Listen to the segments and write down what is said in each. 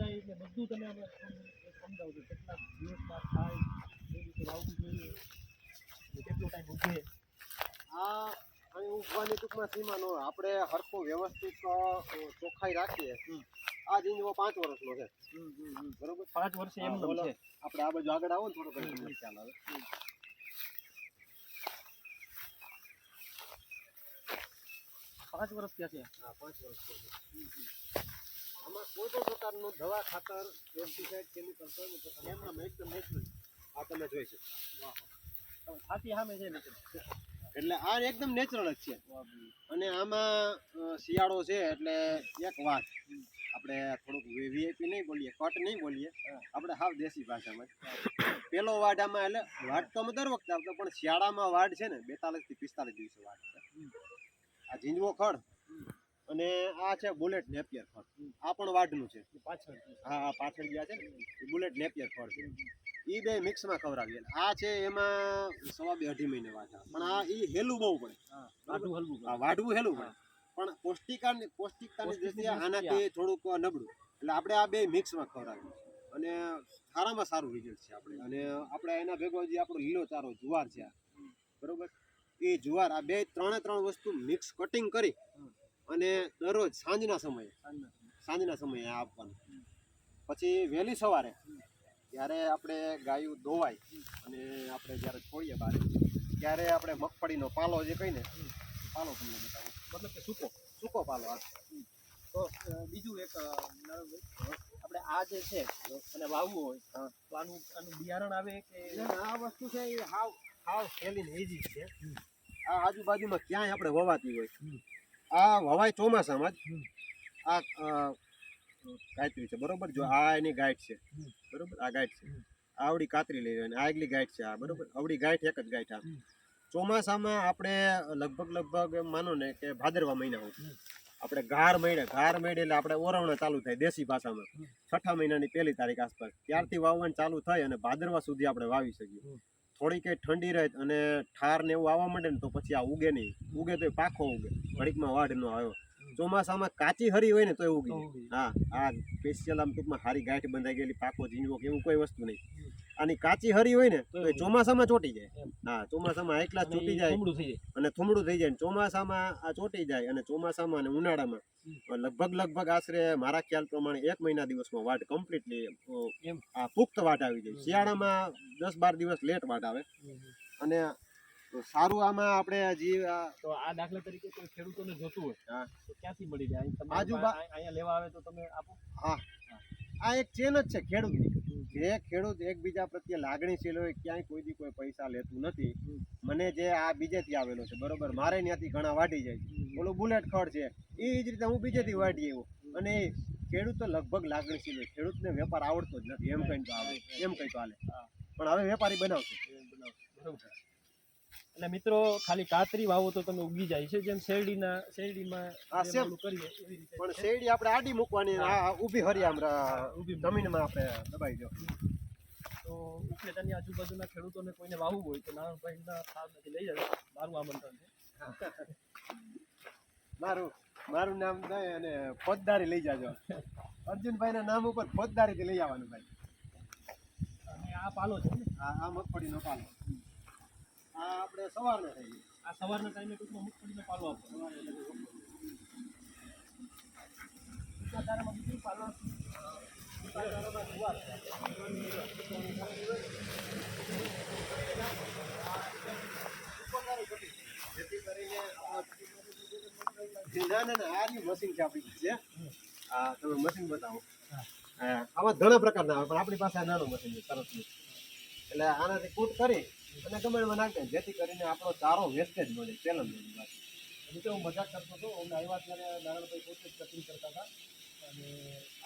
સિંચાઈ એટલે બધું તમે આપણે સમજાવો છો કેટલા દિવસમાં થાય એ રીતે વાવવું જોઈએ કેટલો ટાઈમ ઉગે આ અહીં ઉગવાની ટૂંકમાં સીમા ન હોય આપણે હરખું વ્યવસ્થિત ચોખ્ખાઈ રાખીએ આ જીંજવો 5 વર્ષનો છે બરોબર 5 વર્ષે એમ છે આપણે આ બાજુ આગળ આવો ને થોડો ઘણો ખ્યાલ આવે 5 વર્ષ થયા છે હા 5 વર્ષ આમાં કોઈ પણ પ્રકારનું દવા ખાતર પેસ્ટિસાઇડ કેમિકલ કોઈ નહીં એમના એકદમ નેચરલ આ તમે જોઈ શકો છાતી સામે છે મિત્રો એટલે આ એકદમ નેચરલ જ છે અને આમાં શિયાળો છે એટલે એક વાત આપણે થોડુંક વીઆઈપી નહીં બોલીએ કટ નહીં બોલીએ આપણે હાવ દેશી ભાષામાં પેલો વાડ આમાં એટલે વાડ તો અમે દર વખતે આવતો પણ શિયાળામાં વાડ છે ને 42 થી 45 દિવસે વાડ આ ઝીંજવો ખડ અને આ છે બુલેટ નેપિયર ખડ આ પણ વાડનું છે પાછળ હા પાછળ ગયા છે ને એ બુલેટ નેપિયર ખડ છે એ બે મિક્સમાં ખવડાવીએ આ છે એમાં 2.5 મહિને વાટ પણ આ એ હેલું બહુ પડે વાઢવું હેલું પડે પણ પૌષ્ટિકતાની દ્રષ્ટિએ આનાથી થોડુંક નબળું એટલે આપણે આ બે મિક્સમાં ખવડાવીએ અને સારામાં સારું રિઝલ્ટ છે આપણે અને આપણે એના ભેગો જે આપણો લીલો ચારો જુવાર છે બરોબર એ જુવાર આ બે ત્રણે વસ્તુ મિક્સ કટિંગ કરી અને દરરોજ સાંજના સમયે આપવાનું પછી વહેલી સવારે ત્યારે આપણે ગાયું દોવાય અને આપણે જ્યારે છોડીએ બહાર ત્યારે આપણે મગફળીનો પાલો જે કહીને પાલો તમને બતાવું મતલબ કે સૂકો પાલો આ તો બીજું એક આપણે આ જે છે અને વાવવું હોય તો આનું બિયારણ આવે કે આ વસ્તુ છે એ હાવ સહેલી ને ઈઝી છે આ આજુબાજુમાં ક્યાંય આપણે વવાતી હોય આ વવાય ચોમાસામાં જ આ ગાયત્રી છે બરોબર જો આ એની ગાંઠ છે બરોબર આ ગાંઠ છે આવડી કાતરી લઈ લેવાની આગલી ગાંઠ છે આ બરોબર આવડી ગાંઠ એક જ ગાંઠ આ ચોમાસામાં આપણે લગભગ એમ માનો ને કે ભાદરવા મહિના હોય આપણે ઘાર મળે એટલે આપણે ઓરવણા ચાલુ થાય દેશી ભાષામાં 6ઠા મહિનાની 1લી તારીખ આસપાસ ત્યારથી વાવવાનું ચાલુ થાય અને ભાદરવા સુધી આપણે વાવી શકીએ થોડી કંઈ ઠંડી રહે અને ઠાર ને એવું આવવા માંડે ને તો પછી આ ઉગે નહીં ઉગે તો પાખો ઉગે ઘડીકમાં વાઢ નો આવ્યો ચોમાસામાં કાચી હરી હોય ને તો ઉગી હા આ સ્પેશિયલ આમ ટૂંકમાં હારી ગાંઠ બંધાઈ ગયેલી પાકો ઝીંજવો કે એવું કોઈ વસ્તુ નહીં આની કાચી હરી હોય ને તો એ ચોમાસામાં ચોટી જાય હા ચોમાસામાં હાઈ ક્લાસ ચોટી જાય અને થુમડું થઈ જાય ચોમાસામાં આ ચોટી જાય અને ચોમાસામાં અને ઉનાળામાં લગભગ આશરે મારા ખ્યાલ પ્રમાણે 1 મહિના દિવસમાં વાટ કમ્પ્લીટલી આ પુખ્ત વાટ આવી જાય શિયાળામાં 10-12 દિવસ લેટ વાટ આવે અને સારું આમાં આપણે હજી તો આ દાખલા તરીકે કોઈ ખેડૂતોને જોતું હોય તો ક્યાંથી મળી જાય અહીંયા લેવા આવે તો તમે આપો હા આ એક ચેન જ છે ખેડૂતની જે ખેડૂત એકબીજા પ્રત્યે લાગણીશીલ હોય ક્યાંય કોઈથી કોઈ પૈસા લેતું નથી મને જે આ બીજેથી આવેલો છે બરોબર મારે ત્યાંથી ઘણા વાઢી જાય ઓલું બુલેટ ખડ છે એ જ રીતે હું બીજેથી વાઢી આવ્યો અને ખેડૂત તો લગભગ લાગણીશીલ હોય ખેડૂતને વેપાર આવડતો જ નથી એમ કઈ તો આવે પણ હવે વેપારી બનાવશે બરોબર એટલે મિત્રો ખાલી કાતરી વાવો તો તમે ઉગી જાય છે જેમ શેરડીમાં કરીએ એવી રીતે પણ શેરડી આપણે આડી મૂકવાની ઊભી હરિયામ ઊભી જમીનમાં આપણે દબાઈ દો તો ઉપલેટાની આજુબાજુના ખેડૂતોને કોઈને વાવવું હોય તો નારાયણભાઈના ફાર્મથી લઈ જાય મારું આમંત્રણ છે મારું નામ દઈ અને ફોજદારી લઈ જાજો અર્જુનભાઈના નામ ઉપર ફોજદારીથી લઈ આવવાનું ભાઈ અને આ પાલો છે ને આ મગફળીનો પાલો આ આપણે સવારના થઈ આ સવારના ટાઈમે ટૂંકમાં મગફળીનો પાલો આપો દારામાં બીજું પાલો જેથી કરીને ના આ મશીન છે આપણી છે આ તમે મશીન બતાવો આમાં ઘણા પ્રકારના આવે પણ આપણી પાસે આ નાનું મશીન છે સરસ એટલે આનાથી કૂટ કરી અને ગમેમાં નાખે જેથી કરીને આપણો ચારો વેસ્ટેજ મળે ચેલેન્જ વાત એટલે હું મજાક કરતો હતો હું આવ્યા ત્યારે નારાયણભાઈ પોતે જ કટિંગ કરતા હતા અને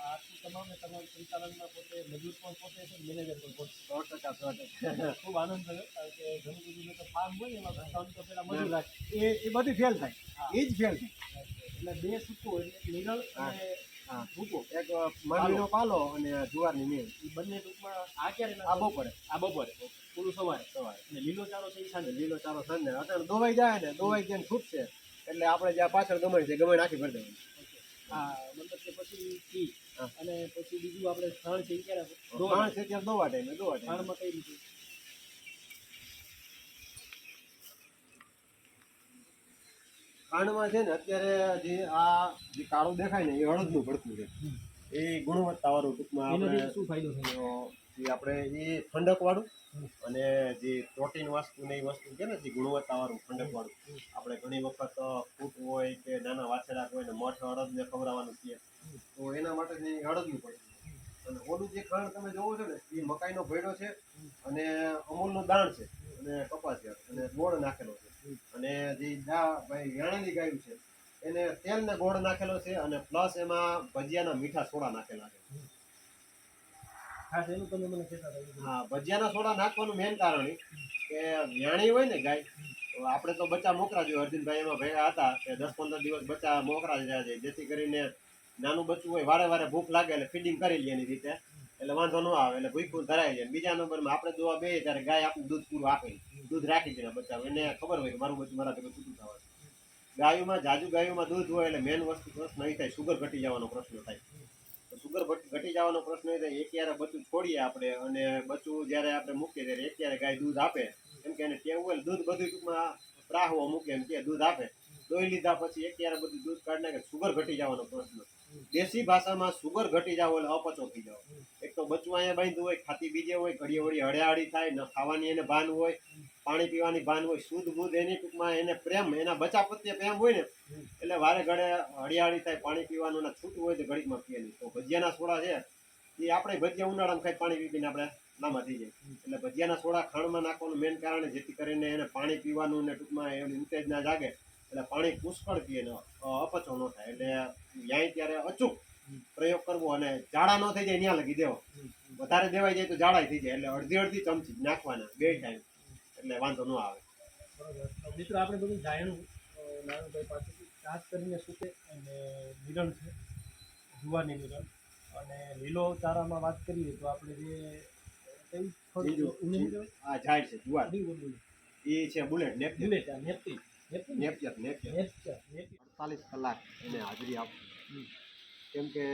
આટલું તમામ સંચાલનમાં પોતે મજૂર પણ પોતે છે મેનેજર પણ પોતે 100% ખૂબ આનંદ થયો કારણ કે ઘણું બધું તો ફાર્મ હોય ને એમાં તો પેલા મજૂર રાખે એ બધી ફેલ થાય એ જ ફેલ થાય એટલે બે સૂકું એટલે નિરળ અને ભૂકો એક માંડવીનો પાલો અને જુવારની મેળ એ બંને ટૂંકમાં આ ક્યારે આ બપોરે પૂરું સવારે અને લીલો ચારો છે એ સાંજે લીલો ચારો સાંજે અત્યારે દોવાઈ જાય ને દોવાઈ જાય છૂટશે એટલે આપણે જ્યાં પાછળ ગમાઈ છે ગમાઈ નાખી ભરી દેવાની હા મતલબ કે પછી હા. અને પછી બીજું આપણે છાણ છે એ ક્યારે ખાણ છે ત્યારે દોવા ટાઈમે છાણમાં કઈ રીતે? ખાંડમાં છે ને અત્યારે જે કાળું દેખાય ને એ અડદનું ભડકું છે. એ ગુણવત્તા વાળું ટૂંકમાં એનાથી શું ફાયદો થાય? આપણે એ ઠંડક વાળું અને જે પ્રોટીન વસ્તુ ને એ વસ્તુ છે ને જે ગુણવત્તા વાળું ઠંડક વાળું આપણે ઘણી વખત ફૂટ હોય કે નાના વાછડા હોય ને મઠ અડદને ખવડાવવાનું છે તો એના માટે અડદનું પડે. અને ઓલું જે ખાંડ તમે જોવો છો ને એ મકાઈનો ભેડો છે અને અમૂલનું દાણ છે અને કપાસ છે અને ગોળ નાખેલો છે અને જે વેણેલી ગાયું છે એને તેલ ને ગોળ નાખેલો છે અને પ્લસ એમાં ભજીયાના મીઠા સોડા નાખેલા છે. ખાસ એનું તમે મને કહેતા હતા. હા, ભજીયાના સોડા નાખવાનું મેન કારણ ઈ કે વ્યાણી હોય ને ગાય તો આપણે તો બચ્ચા મોકરા જોઈએ. અર્જુનભાઈ એમાં ભેગા હતા કે 10-15 દિવસ બચ્ચા મોકરા જ રહ્યા છે જેથી કરીને નાનું બચ્ચું હોય વારે વારે ભૂખ લાગે એટલે ફીડિંગ કરી લે એની રીતે એટલે વાંધો ન આવે એટલે ભૂખું ધરાઈ જાય. બીજા નંબરમાં આપણે દોવા બે ત્યારે ગાય આપણું દૂધ પૂરું આપે, દૂધ રાખી દે બચ્ચા, એને ખબર હોય કે મારું બચ્ચું મારા ભેગું છૂટું થવાનું. ગાયોમાં ગાયોમાં દૂધ હોય એટલે મેન વસ્તુ પ્રશ્ન એ થાય સુગર ઘટી જવાનો પ્રશ્ન થાય. તો સુગર ઘટી જવાનો પ્રશ્ન એ થાય એક યારે બચ્ચું છોડીએ આપણે અને બચ્ચું જ્યારે આપણે મૂકીએ ત્યારે એક યારે ગાય દૂધ આપે કેમ કે એને ટેવ હોય દૂધ બધું ટૂંકમાં પ્રાહવો મૂકે એમ કે દૂધ આપે. દોઈ લીધા પછી એક યારે બધું દૂધ કાઢી નાખે સુગર ઘટી જવાનો પ્રશ્ન. દેશી ભાષામાં સુગર ઘટી જાવ એટલે અપચો થઈ જાવ. એક તો બચ્ચું અહીંયા બાંધ્યું હોય ખાતી બીજે હોય ઘડીએ વળી હળિયાળી થાય ન ખાવાની એને ભાન હોય પાણી પીવાની ભાન હોય શુદ્ધ બુદ્ધ એની ટૂંકમાં એને પ્રેમ એના બચા પ્રત્યે પ્રેમ હોય ને એટલે વારે ઘડે હળિયાળી થાય પાણી પીવાનું ને છૂટું હોય તો ઘડીકમાં પીએ નહીં. તો ભજીયાના સોડા છે એ આપણે ભજીયા ઉનાળામાં ખાઈ પાણી પીને આપણે લાંબા થઈ જાય. એટલે ભજીયાના સોડા ખાંડમાં નાખવાનું મેન કારણ જેથી કરીને એને પાણી પીવાનું ને ટૂંકમાં એની ઉત્તેજના જાગે એટલે પાણી પુષ્કળ પીએ ને અપચો ન થાય. એટલે યાય ત્યારે અચૂક પ્રયોગ કરવો અને જાડા ન થઈ જાય ત્યાં લગી દેવો. વધારે દેવાઈ જાય તો જાડા થઈ જાય એટલે અડધી ચમચી નાખવાના 2 ટાઈમ એટલે વાંધો ન આવે. બરોબર. તો મિત્રો આપણે બધું જાણ્યું નારાયણભાઈ પાસેથી. ખાસ કરીને શું છે અને નિરણ છે જુવારની નિરણ અને લીલો ચારામાં વાત કરીએ તો આપણે જે કયું ફળ એને શું કહેવાય? આ ઝાડ છે જુવાર બોલું એ છે બુલેટ નેપ્ચર બુલેટ આ નેપથી નેપ્ચર નેપ્ચર નેપચર નેપી 48 કલાક એને હાજરી આપવી. કેમ કે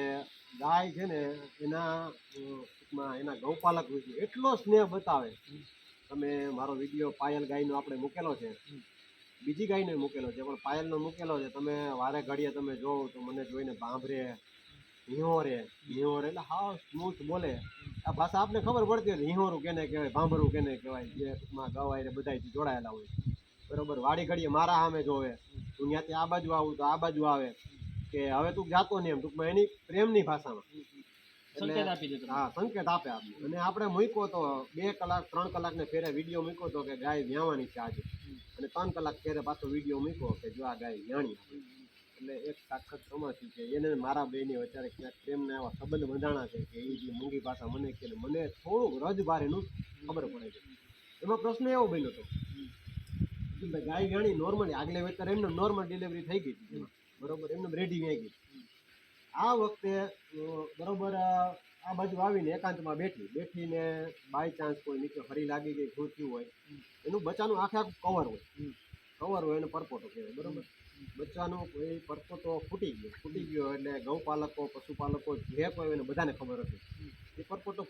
ગાય છે ને ટૂંકમાં એના ગૌપાલક વિશે એટલો સ્નેહ બતાવે. તમે મારો વિડીયો પાયલ ગાયનો આપણે મૂકેલો છે, બીજી ગાયનો મૂકેલો છે પણ પાયલનો મૂકેલો છે. તમે વારે ઘડીએ તમે જોવો તો મને જોઈને ભાંભરે હિંહોરે એટલે હાવ સ્મૂથ બોલે. આ ભાષા આપને ખબર પડતી હોય હિંહોરું કેને કહેવાય ભાંભરું કેને કહેવાય જે ટૂંકમાં ગવાય બધા જોડાયેલા હોય બરોબર. વાડી ઘડીએ મારા સામે જોવે હું ત્યાંથી આ બાજુ આવું તો આ બાજુ આવે કે હવે તું જાતો નહીં એમ ટૂંકમાં એની પ્રેમની ભાષામાં સંકેત આપી દે. હા સંકેત આપે આપણે. અને આપણે મૂક્યો તો 2 કલાક 3 કલાકને ફેરે વિડીયો મૂક્યો તો કે ગાય વ્યાવાની છે આજે અને 3 કલાક ફેરે પાછો વિડીયો મૂક્યો કે જો આ ગાય વ્યાણી. એટલે એક સાક્ષાત સમાસી છે એને મારા બેની અત્યારે ક્યાંક પ્રેમના એવા સંબંધ બંધાણા છે કે એ જે મૂંગી ભાષા મને કે મને થોડુંક રજબારેનું ખબર પડે છે. એમાં પ્રશ્ન એવો બન્યો હતો કે ગાય વ્યાણી નોર્મલી આગલે વેતર એમને નોર્મલ ડિલિવરી થઈ ગઈ હતી બરોબર એમને રેડી વ્યાઈ ગઈ. આ વખતે બરોબર આ બાજુ આવીને એકાંતમાં બેઠીને બાય ચાન્સ કોઈ નીચે ફરી લાગી ગઈ શું થયું હોય એનું બચ્ચાનું આખું કવર હોય એને પરપોટો કહેવાય બરોબર. બચ્ચાનું કોઈ પરપોટો ફૂટી ગયો એટલે ગૌપાલકો પશુપાલકો જે કોઈ એને બધાને ખબર હતી એ પરપોટો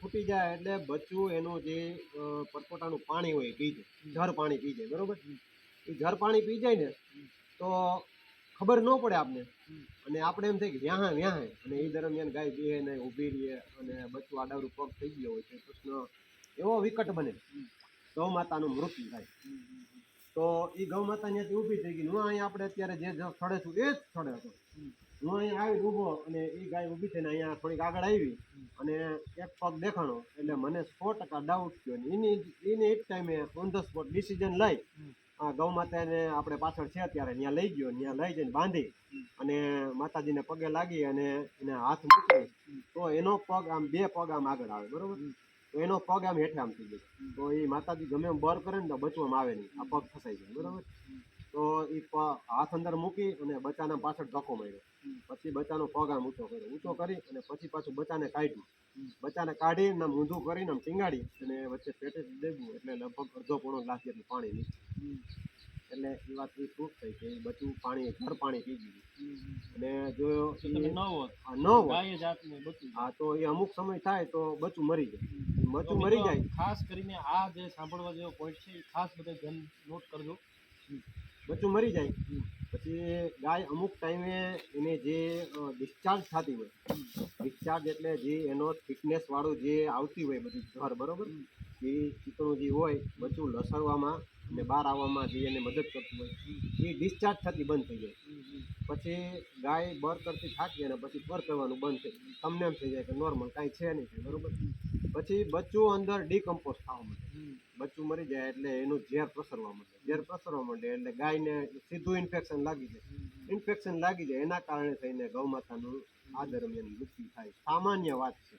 ફૂટી જાય એટલે બચ્ચું એનું જે પરપોટાનું પાણી હોય પી જાય ઝર પાણી પી જાય બરોબર. એ ઝર પાણી પી જાય ને તો ખબર ન પડે આપને અને આપણે એમ થાય કે વ્યાહે અને એ દરમિયાન ગાય બે ને ઊભી રહીએ અને બચ્ચું આડાવરું પગ થઈ ગયો હોય તો પ્રશ્ન એવો વિકટ બને ગૌ માતાનું મૃત્યુ થાય. તો એ ગૌ માતા ત્યાંથી ઊભી થઈ ગઈ. હું અહીંયા આપણે અત્યારે જે સ્થળે છું એ જ સ્થળે હતો. હું અહીંયા આવી ઊભો અને એ ગાય ઊભી થઈને અહીંયા થોડીક આગળ આવી અને એક પગ દેખાણો એટલે મને 100% ડાઉટ થયો. એને એ જ ટાઈમે ઓન ધ સ્પોટ ડિસિઝન લઈ ગૌ માતાને આપણે પાછળ છે અત્યારે ત્યાં લઈ ગયો, ત્યાં લઈ જઈને બાંધી અને માતાજીને પગે લાગી અને એને હાથ મૂકી તો એનો પગ આમ 2 પગ આમ આગળ આવે બરોબર. તો એનો પગ આમ હેઠે આમ થઈ જાય તો એ માતાજી ગમે એમ બર કરે ને તો બચવામાં આવે નહીં, આ પગ ફસાઈ જાય બરોબર. તો એ હાથ અંદર મૂકી અને બચ્ચાના પાછળ ધક્કો માર્યો. પછી બચ્ચાનો પગ આમ ઊંચો કરી અને પછી પાછું બચ્ચાને કાઢ્યું. બચ્ચાને કાઢીને આમ ઊંધું કરીને આમ ચીંગાડી અને વચ્ચે પેટે દેવું એટલે લગભગ 1/2 પોણો ગ્લાસ જેટલું પાણી નીકળ્યું. એટલે એ વાત એ પ્રૂફ થઈ કે એ બચ્ચું પાણી ઘર પાણી પી ગયું. અને જો જો તમે ઈ ન હોત ન હોય ગાય જાતને બધું હા તો એ અમુક સમય થાય તો બચ્ચું મરી જાય. તો બચ્ચું મિત્રો, મરી જાય ખાસ કરીને આ જે સાંભળવા જેવો પોઈન્ટ છે એ ખાસ બધા ધ્યાન નોટ કરજો. બચ્ચું મરી જાય પછી ગાય અમુક ટાઈમે એને જે ડિસ્ચાર્જ થતી હોય, ડિસ્ચાર્જ એટલે જે એનો થિકનેસ વાળું જે આવતી હોય બધી ઘર બરોબર, એ ચીકણું જે હોય બચ્ચું લસણવામાં અને બહાર આવવામાં જે એને મદદ કરતું હોય એ ડિસ્ચાર્જ થતી બંધ થઈ જાય. પછી ગાય બર કરતી થાકી અને પછી બર કરવાનું બંધ થઈ જાય. તમને એમ થઈ જાય કે નોર્મલ કાંઈ છે નહીં બરોબર. પછી બચ્ચું અંદર ડીકમ્પોઝ થવા માંડે, બચ્ચું મરી જાય એટલે એનું ઝેર પ્રસરવા માંડે, ઝેર પ્રસરવા માંડે એટલે ગાયને સીધું ઇન્ફેક્શન લાગી જાય. ઇન્ફેક્શન લાગી જાય એના કારણે થઈને ગૌ માતાનું આ દરમિયાન મૃત્યુ થાય. સામાન્ય વાત છે,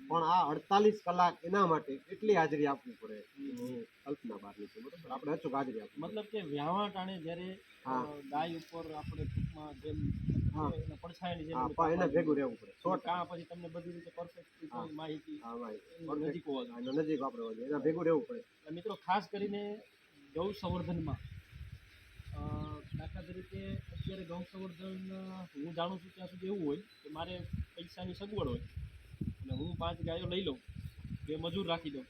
પણ આ 48 કલાક એના માટે એટલી હાજરી આપવી પડે એની કલ્પના બહારની છે બરોબર. આપણે અચૂક હાજરી આપવી પડે. મતલબ કે વ્યાવા ટાણે જ્યારે હા. ગાય ઉપર આપણે ટૂંકમાં જેમ હા. એના પડછાયાની જેમ હા અમે પણ એને કાપવા ભેગું રહેવું પડે 100%. કાં પછી તમને બધી રીતે પરફેક્ટ હા. માહિતી હા ભાઈ એની નજીક હોવા જોઈએ. એનો નજીક આપણે હોય એના ભેગું રહેવું પડે. એટલે મિત્રો, ખાસ કરીને ગૌ સંવર્ધનમાં દાખલા તરીકે અત્યારે ગૌ સંવર્ધન હું જાણું છું ત્યાં સુધી એવું હોય કે મારે પૈસાની સગવડ હોય અને હું 5 ગાયો લઈ લઉં, 2 મજૂર રાખી દઉં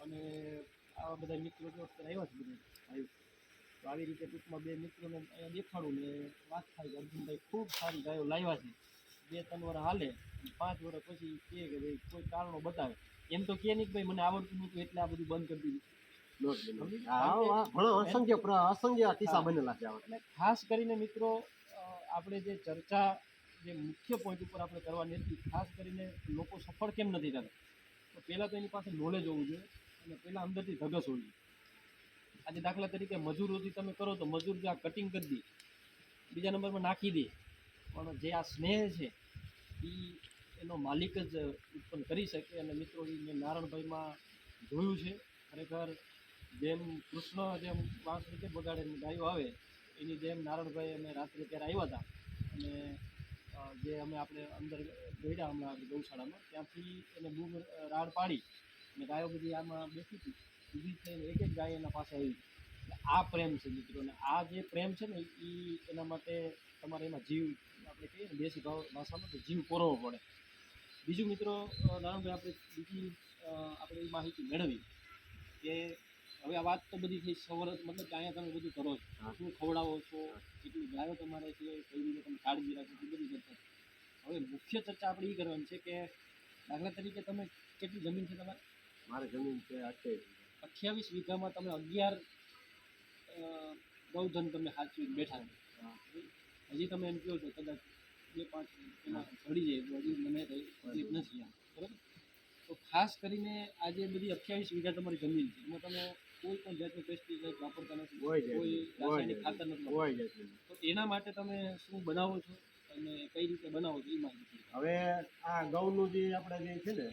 અને આવા બધા મિત્રો જો અત્યારે આવ્યા છે બધા આવ્યું તો આવી રીતે ટૂંકમાં 2 મિત્રોને અહીંયા દેખાડું ને વાત થાય કે અર્જુનભાઈ ખૂબ સારી ગાયો લાવ્યા છે, 2-3 વર્ષ હાલે, 5 વર્ષ પછી કહે કે ભાઈ કોઈ કારણો બતાવે. એમ તો કહે નહીં કે ભાઈ મને આવડતું નહોતું એટલે આ બધું બંધ કરી દીધું. અસંખ્ય કિસ્સા બનેલા છે આવા. એટલે ખાસ કરીને મિત્રો, આપણે જે ચર્ચા જે મુખ્ય પોઈન્ટ ઉપર આપણે કરવાની હતી, ખાસ કરીને લોકો સફળ કેમ નથી થતા, તો પહેલાં તો એની પાસે નોલેજ હોવું જોઈએ અને પહેલાં અંદરથી ધગસ હોવી જોઈએ. આજે દાખલા તરીકે મજૂરોથી તમે કરો તો મજૂર જે આ કટિંગ કરી દે, બીજા નંબરમાં નાખી દે, પણ જે આ સ્નેહ છે એ એનો માલિક જ ઉત્પન્ન કરી શકે. અને મિત્રો, એ મેં નારણભાઈમાં જોયું છે. ખરેખર જેમ કૃષ્ણ જેમ વાંસ રીતે બગાડે ગાયો આવે એની જેમ નારણભાઈ અમે રાત્રે ત્યારે આવ્યા હતા અને જે અમે આપણે અંદર ગળ્યા હમણાં ગૌશાળામાં, ત્યાંથી એને બૂમ રાડ પાડી અને ગાયો બધી આમાં બેઠી હતી, ઊભી થઈને એક એક ગાય એના પાસે આવી. એટલે આ પ્રેમ છે મિત્રો, અને આ જે પ્રેમ છે ને એ એના માટે તમારે એમાં જીવ, આપણે કહીએ ને દેશી ભાષામાં, તો જીવ કોરવો પડે. બીજું મિત્રો, નારણભાઈ આપણે બીજી આપણે એ માહિતી મેળવી કે હવે આ વાત તો બધી થઈ સવરત, મતલબ કે અહીંયા તમે બધું કરો છો, શું ખવડાવો છો, કેટલી ગાયો તમારે છે, કઈ રીતે તમે કાળજી રાખો છો, બધી કરતા. હવે મુખ્ય ચર્ચા આપણે એ કરવાની છે કે દાખલા તરીકે તમે કેટલી જમીન છે તમારે? મારે જમીન છે 28 વીઘામાં તમે 11 ગૌધન તમે સાચવીને બેઠા છો. હજી તમે એમ કહો છો કદાચ 2-5 એમાં ચડી જાય તો હજી મને કંઈ નથી બરાબર. તો ખાસ કરીને આજે બધી 28 વીઘા તમારી જમીન છે, એમાં તમે કોઈ પણ જાતનું પેસ્ટિસાઇડ વાપરતા નથી, કોઈ રાસાયણિક ખાતર નથી વાપરતા. તો એના માટે તમે શું બનાવો છો અને કઈ રીતે બનાવો છો એ માહિતી. હવે આ ગૌનું જે આપણે જે છે ને